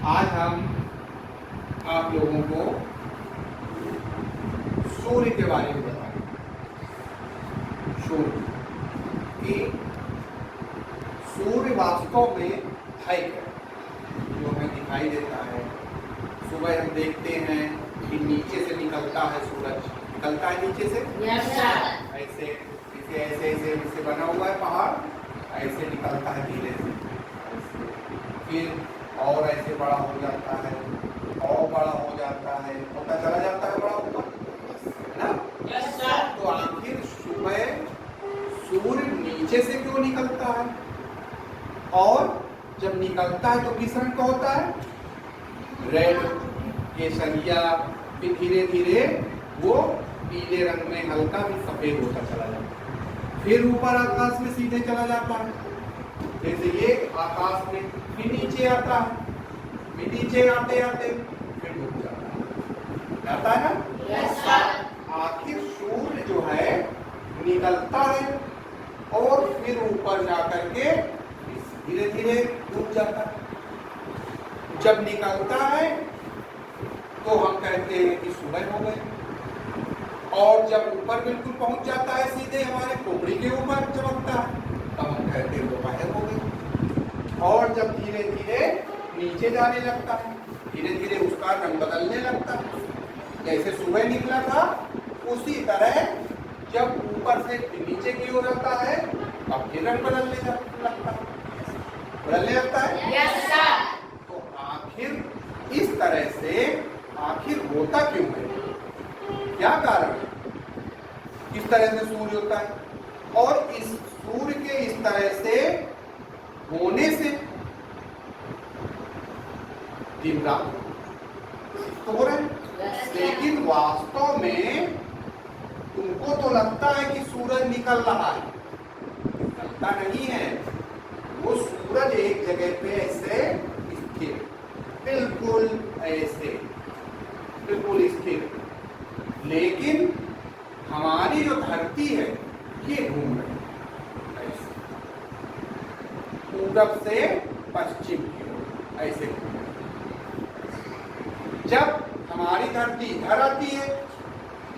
आज हम आप लोगों को सूर्य के बारे में बताएंगे। सूर्य कि सूर्य वास्तव में है क्या, जो हमें दिखाई देता है। सुबह हम देखते हैं कि नीचे से निकलता है सूरज, निकलता है नीचे से। ऐसे ऐसे ऐसे ऐसे बना हुआ है पहाड़, ऐसे निकलता है धीरे से, फिर और ऐसे बड़ा हो जाता है और बड़ा हो जाता है, होता चला जाता है बड़ा ऊपर, है ना। तो आखिर सुबह सूर्य नीचे से क्यों निकलता है, और जब निकलता है तो किस रंग का होता है? रेड, केसरिया, फिर धीरे धीरे वो पीले रंग में हल्का भी सफेद होता चला जाता है, फिर ऊपर आकाश में सीधे चला जाता है। जैसे ये आकाश में फिर नीचे आता है, फिर नीचे आते आते फिर डूब जाता है ना। आखिर सूर्य जो है निकलता है और फिर ऊपर जाकर के धीरे धीरे डूब जाता है। जब निकलता है तो हम कहते हैं कि सुबह हो गई, और जब ऊपर बिल्कुल पहुंच जाता है सीधे हमारे खोपड़ी के ऊपर चमकता है तब हम कहते हैं दोपहर हो गई। और जब धीरे धीरे नीचे जाने लगता है, धीरे धीरे उसका रंग बदलने लगता है। जैसे सुबह निकला था उसी तरह जब ऊपर से नीचे की ओर आता है तब फिर रंग बदलने लगता है। तो आखिर इस तरह से आखिर होता क्यों है, क्या कारण है इस तरह से सूर्य होता है? और इस सूर्य के इस तरह से होने से दिन रात तो हो रहे हैं, लेकिन वास्तव में तुमको तो लगता है कि सूरज निकल रहा है, निकलता नहीं है। वो सूरज एक जगह पे ऐसे स्थिर, बिल्कुल ऐसे, बिल्कुल स्थिर, लेकिन हमारी जो धरती है ये घूम रही है ऐसे, पूरब से पश्चिम की ओर ऐसे घूम रही है। जब हमारी धरती इधर आती है,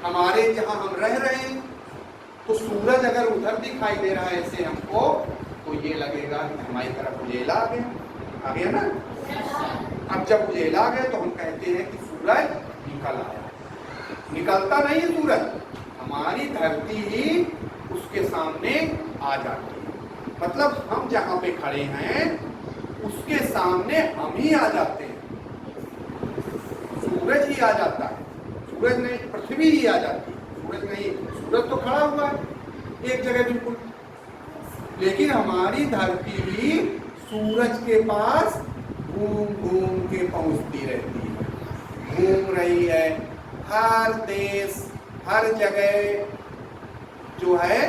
हमारे जहां हम रह रहे हैं, तो सूरज अगर उधर दिखाई दे रहा है ऐसे हमको, तो ये लगेगा कि हमारी तरफ उजेला आ गया ना। अब जब उजेला आ गया तो हम कहते हैं कि सूरज निकल आया। निकलता नहीं है सूरज, हमारी धरती ही उसके सामने आ जाती है। मतलब हम जहां पे खड़े हैं उसके सामने हम ही आ जाते हैं, सूरज ही आ जाता है। सूरज नहीं, पृथ्वी ही आ जाती है, सूरज नहीं। सूरज तो खड़ा हुआ है एक जगह बिल्कुल, लेकिन हमारी धरती ही सूरज के पास घूम घूम के पहुंचती रहती है, घूम रही है। हर देश, हर जगह जो है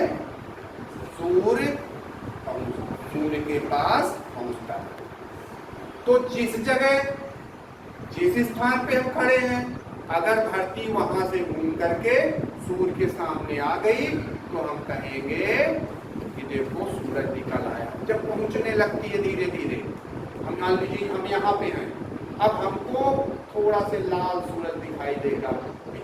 सूर्य के पास पहुंचता है। तो जिस जगह, जिस स्थान पे हम खड़े हैं, अगर धरती वहां से घूम करके सूर्य के सामने आ गई तो हम कहेंगे कि देखो सूरज निकल आया। जब पहुंचने लगती है धीरे धीरे, हम मान लीजिए हम यहाँ पे हैं, अब हमको थोड़ा से लाल सूरज दिखाई देगा,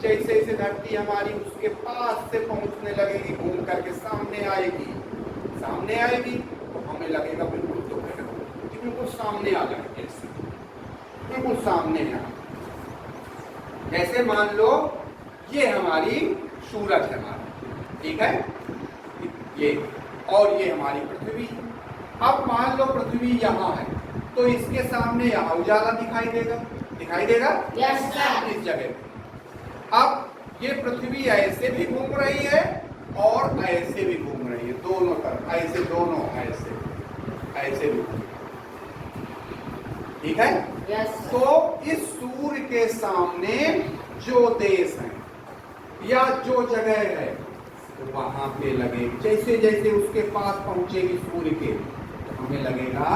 जैसे जैसे धरती हमारी उसके पास से पहुंचने लगेगी, घूम करके सामने आएगी तो हमें लगेगा बिल्कुल दोपहर हो, बिल्कुल सामने आ जाएगी, बिल्कुल सामने आ। जैसे मान लो ये हमारी सूरज है हमारा, ठीक है, ये, और ये हमारी पृथ्वी। अब मान लो पृथ्वी यहाँ है तो इसके सामने यहाँ उजाला दिखाई देगा इस जगह। अब ये पृथ्वी ऐसे भी घूम रही है और ऐसे भी घूम रही है, दोनों तरफ, ऐसे दोनों, ऐसे भी, ठीक है। तो इस सूर्य के सामने जो देश है या जो जगह है तो वहां पे लगेगी, जैसे जैसे उसके पास पहुंचेगी सूर्य के तो हमें लगेगा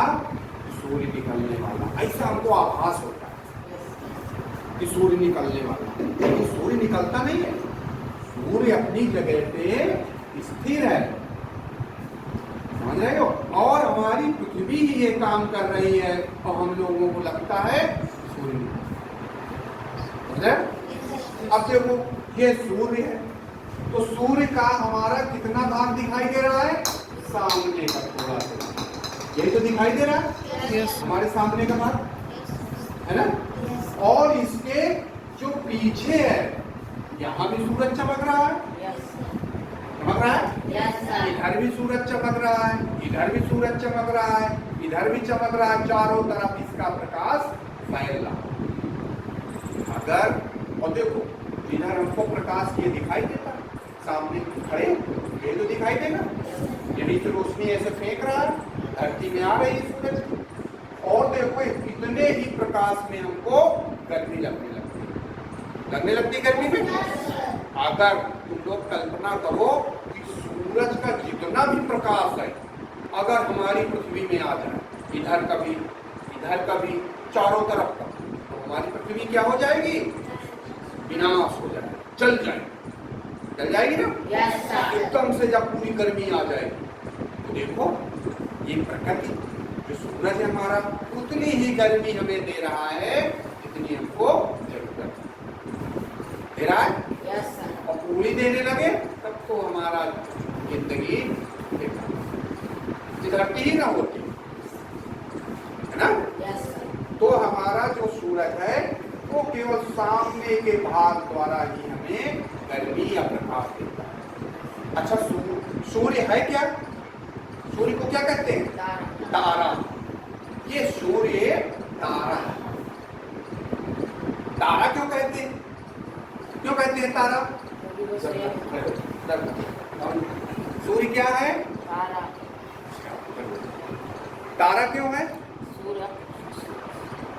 सूर्य निकलने वाला, ऐसा हमको आभास होता है कि सूर्य निकलने वाला, लेकिन सूर्य निकलता नहीं है। सूर्य अपनी जगह पे स्थिर है, समझ रहे हो? और हमारी पृथ्वी ही ये काम कर रही है और हम लोगों को लगता है सूर्य। समझ रहे? अब देखो ये सूर्य है, तो सूर्य का हमारा कितना भाग दिखाई दे रहा है? सामने का थोड़ा सा, ये तो दिखाई दे रहा है हमारे सामने का भाग, है ना? और इसके जो पीछे है यहाँ भी सूरज चमक रहा है, चमक रहा है, इधर भी सूरज चमक रहा है, इधर भी सूरज चमक रहा है, इधर भी चमक रहा है, चारों तरफ इसका प्रकाश फैल रहा है। अगर और देखो इधर हमको प्रकाश ये दिखाई देता है, सामने खड़े ये तो दिखाई देगा, यही तो रोशनी ऐसे फेंक रहा है, धरती में आ रही है सूरज की, और देखो इतने ही प्रकाश में हमको गर्मी लगने लगती गर्मी में। अगर तुम लोग कल्पना करो कि सूरज का जितना भी प्रकाश है अगर हमारी पृथ्वी में आ जाए, इधर का भी चारों तरफ का, तो हमारी पृथ्वी क्या हो जाएगी? विनाश हो जाएगी, जल जाएगी ना। एकदम से जब पूरी गर्मी आ जाएगी तो देखो ये प्रकृति जो सूरज है हमारा उतनी ही गर्मी हमें दे रहा है जितनी हमको जरूरत दे रहा है। और पूरी देने लगे तब तो हमारा जिंदगी धरती ही ना होती, है ना? तो हमारा जो सूरज है वो केवल सामने के भाग द्वारा ही हमें गर्मी या प्रकाश देता है। अच्छा सूर्य है क्या? सूर्य को क्या कहते हैं? तारा। ये सूर्य तारा है। तारा क्यों कहते हैं? क्यों कहते हैं तारा? सूर्य क्या है? तारा क्यों है?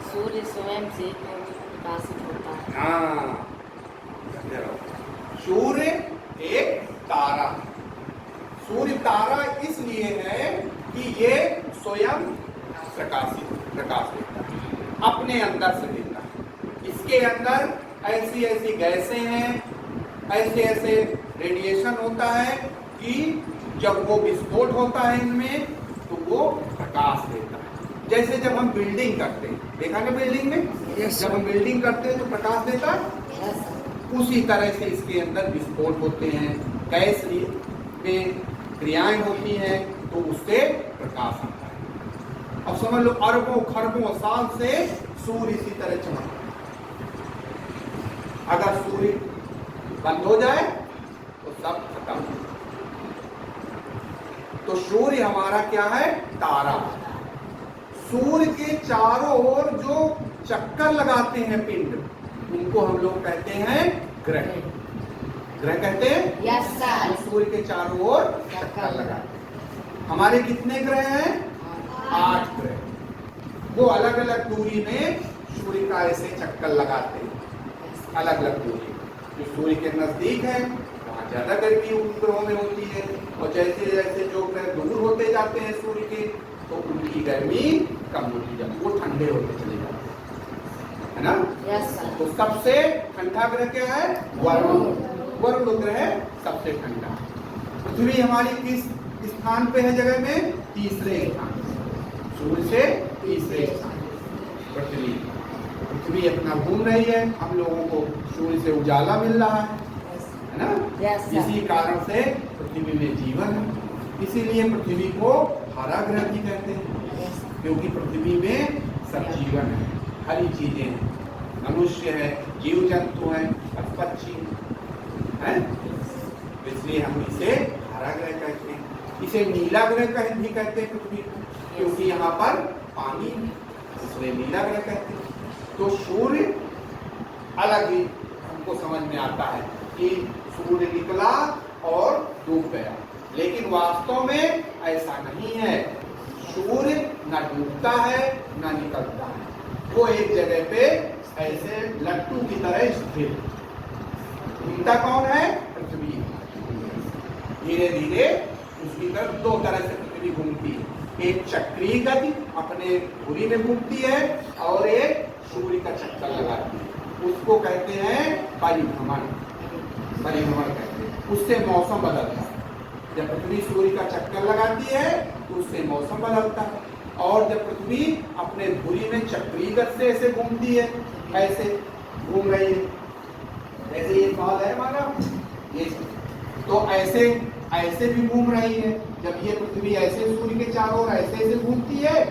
सूर्य स्वयं से प्रकाशित होता है। हाँ, सूर्य एक तारा। सूर्य तारा इसलिए है कि ये स्वयं प्रकाश देता है, अपने अंदर से देता है। इसके अंदर ऐसी ऐसी गैसें हैं, ऐसे ऐसे रेडिएशन होता है कि जब वो विस्फोट होता है इनमें तो वो प्रकाश देता है। जैसे जब हम बिल्डिंग करते हैं, देखा ना बिल्डिंग में, जब हम बिल्डिंग करते हैं तो प्रकाश देता है, उसी तरह से इसके अंदर विस्फोट होते हैं, गैस में क्रियाएं होती हैं तो उससे प्रकाश आता है। अब समझ लो अरबों खरबों साल से सूर्य इसी तरह चमकता है। अगर सूर्य बंद हो जाए तो सब खत्म। तो सूर्य हमारा क्या है? तारा। सूर्य के चारों ओर जो चक्कर लगाते हैं पिंड, उनको हम लोग कहते हैं ग्रह। ग्रह कहते हैं? Yes sir. सूर्य के चारों ओर चक्कर लगाते हैं। हमारे कितने ग्रह हैं? 8 ग्रह। वो अलग अलग दूरी में सूर्य का ऐसे चक्कर लगाते हैं, अलग अलग दूरी। जो सूर्य के नजदीक है वहाँ ज्यादा गर्मी उन ग्रहों में होती है, और जैसे जैसे जो ग्रह दूर होते जाते हैं सूर्य के तो उनकी गर्मी कम होती जाती है, वो ठंडे होते चले जाते हैं, है ना? Yes sir. तो सबसे ठंडा ग्रह क्या है? वरुण। वरुण ग्रह सबसे ठंडा। पृथ्वी हमारी किस स्थान पे है जगह में? तीसरे स्थान, सूर्य से तीसरे स्थान पृथ्वी। पृथ्वी अपना घूम रही है, हम लोगों को सूर्य से उजाला मिल रहा है ना? इसी कारण से पृथ्वी में जीवन है। इसीलिए पृथ्वी को हरा ग्रह भी कहते हैं, क्योंकि पृथ्वी में सब जीवन है, हरी चीजें हैं, मनुष्य है, जीव जंतु है, पक्षी है, इसलिए हम इसे हरा ग्रह कहते हैं। इसे नीला ग्रह भी कहते हैं पृथ्वी, क्योंकि यहाँ पर पानी है, इसलिए नीला ग्रह कहते हैं। तो सूर्य अलग ही हमको समझ में आता है कि सूर्य निकला और डूब गया, लेकिन वास्तव में ऐसा नहीं है। सूर्य न डूबता है न निकलता है, वो एक जगह पे ऐसे लट्टू की तरह स्थिर। घूमता कौन है? पृथ्वी। धीरे धीरे उसकी तरफ दो तरह से पृथ्वी घूमती है, एक चक्रीय गति अपने धुरी में घूमती है और एक सूर्य का चक्कर लगाती है, उसको कहते हैं परिभ्रमण। परिभ्रमण कहते हैं, उससे मौसम बदलता है। जब पृथ्वी सूर्य का चक्कर लगाती है तो उससे मौसम बदलता है। और जब पृथ्वी अपने धुरी में चक्रीय गति से ऐसे घूमती है, ऐसे घूम रही है, ऐसे ये सवाल है हमारा ये, तो ऐसे ऐसे भी घूम रही है। जब ये पृथ्वी ऐसे सूर्य के चारों ओर ऐसे ऐसे घूमती है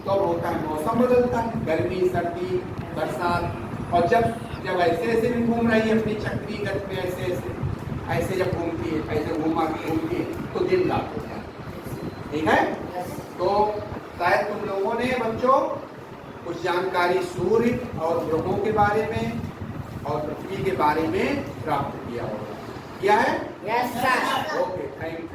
तो होता है मौसम बदलता है, गर्मी सर्दी बरसात। और जब ऐसे ऐसे भी घूम रही है अपनी चक्रीय गति में, ऐसे ऐसे जब घूमती है, ऐसे घूमती है तो दिन रात होता है। ठीक है, तो शायद तुम लोगों ने बच्चों कुछ जानकारी सूर्य और ग्रहों के बारे में और पृथ्वी के बारे में प्राप्त किया होगा। किया है? Yes sir. Okay, thank you.